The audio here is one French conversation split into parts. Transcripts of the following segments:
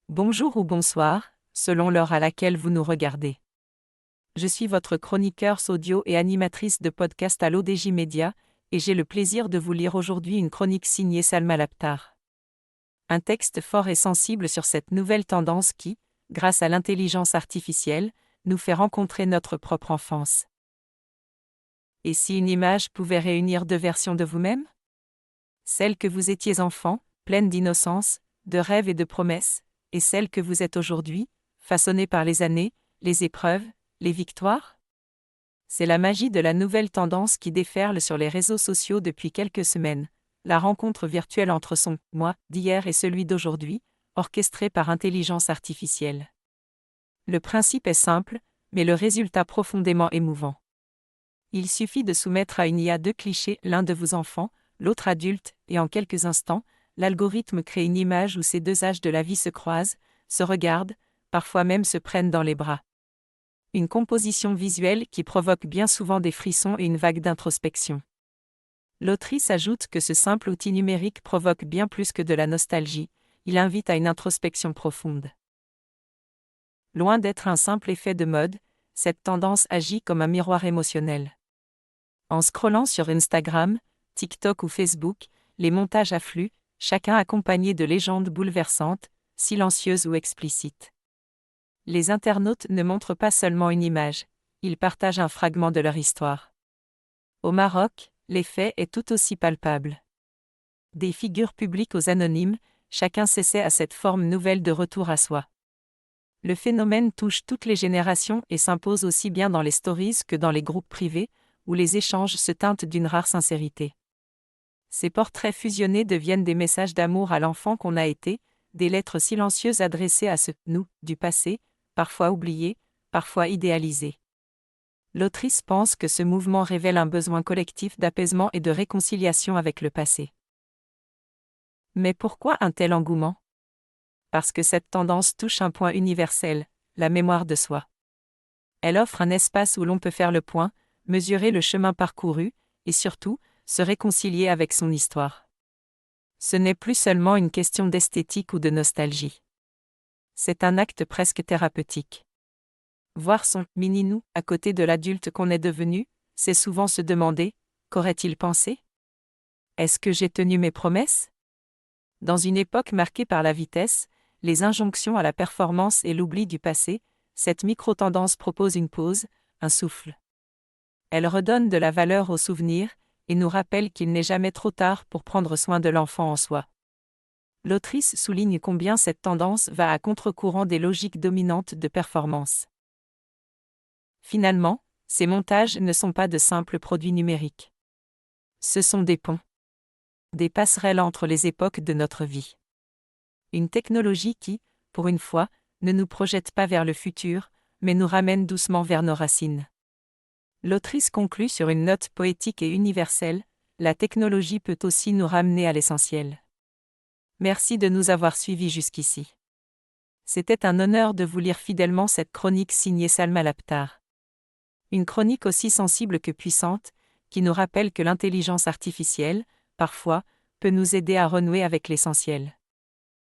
Bonjour ou bonsoir, selon l'heure à laquelle vous nous regardez. Je suis votre chroniqueur audio et animatrice de podcast à l'ODJ Média, et j'ai le plaisir de vous lire aujourd'hui une chronique signée Salma Laptar. Un texte fort et sensible sur cette nouvelle tendance qui, grâce à l'intelligence artificielle, nous fait rencontrer notre propre enfance. Et si une image pouvait réunir deux versions de vous-même ? Celle que vous étiez enfant, pleine d'innocence, de rêves et de promesses, et celle que vous êtes aujourd'hui, façonnée par les années, les épreuves, les victoires ? C'est la magie de la nouvelle tendance qui déferle sur les réseaux sociaux depuis quelques semaines, la rencontre virtuelle entre son « moi » d'hier et celui d'aujourd'hui, orchestrée par intelligence artificielle. Le principe est simple, mais le résultat profondément émouvant. Il suffit de soumettre à une IA deux clichés, l'un de vos enfants, l'autre adulte, et en quelques instants, l'algorithme crée une image où ces deux âges de la vie se croisent, se regardent, parfois même se prennent dans les bras. Une composition visuelle qui provoque bien souvent des frissons et une vague d'introspection. L'autrice ajoute que ce simple outil numérique provoque bien plus que de la nostalgie, il invite à une introspection profonde. Loin d'être un simple effet de mode, cette tendance agit comme un miroir émotionnel. En scrollant sur Instagram, TikTok ou Facebook, les montages affluent, chacun accompagné de légendes bouleversantes, silencieuses ou explicites. Les internautes ne montrent pas seulement une image, ils partagent un fragment de leur histoire. Au Maroc, l'effet est tout aussi palpable. Des figures publiques aux anonymes, chacun s'essaie à cette forme nouvelle de retour à soi. Le phénomène touche toutes les générations et s'impose aussi bien dans les stories que dans les groupes privés, où les échanges se teintent d'une rare sincérité. Ces portraits fusionnés deviennent des messages d'amour à l'enfant qu'on a été, des lettres silencieuses adressées à ce « nous » du passé, parfois oublié, parfois idéalisé. L'autrice pense que ce mouvement révèle un besoin collectif d'apaisement et de réconciliation avec le passé. Mais pourquoi un tel engouement ? Parce que cette tendance touche un point universel, la mémoire de soi. Elle offre un espace où l'on peut faire le point, mesurer le chemin parcouru, et surtout, se réconcilier avec son histoire. Ce n'est plus seulement une question d'esthétique ou de nostalgie. C'est un acte presque thérapeutique. Voir son « mini-nous » à côté de l'adulte qu'on est devenu, c'est souvent se demander « qu'aurait-il pensé ? Est-ce que j'ai tenu mes promesses ?» Dans une époque marquée par la vitesse, les injonctions à la performance et l'oubli du passé, cette micro-tendance propose une pause, un souffle. Elle redonne de la valeur aux souvenirs, et nous rappelle qu'il n'est jamais trop tard pour prendre soin de l'enfant en soi. L'autrice souligne combien cette tendance va à contre-courant des logiques dominantes de performance. Finalement, ces montages ne sont pas de simples produits numériques. Ce sont des ponts. Des passerelles entre les époques de notre vie. Une technologie qui, pour une fois, ne nous projette pas vers le futur, mais nous ramène doucement vers nos racines. L'autrice conclut sur une note poétique et universelle, la technologie peut aussi nous ramener à l'essentiel. Merci de nous avoir suivis jusqu'ici. C'était un honneur de vous lire fidèlement cette chronique signée Salma Laptar. Une chronique aussi sensible que puissante, qui nous rappelle que l'intelligence artificielle, parfois, peut nous aider à renouer avec l'essentiel.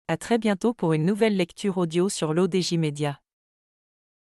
À très bientôt pour une nouvelle lecture audio sur l'ODJ Média.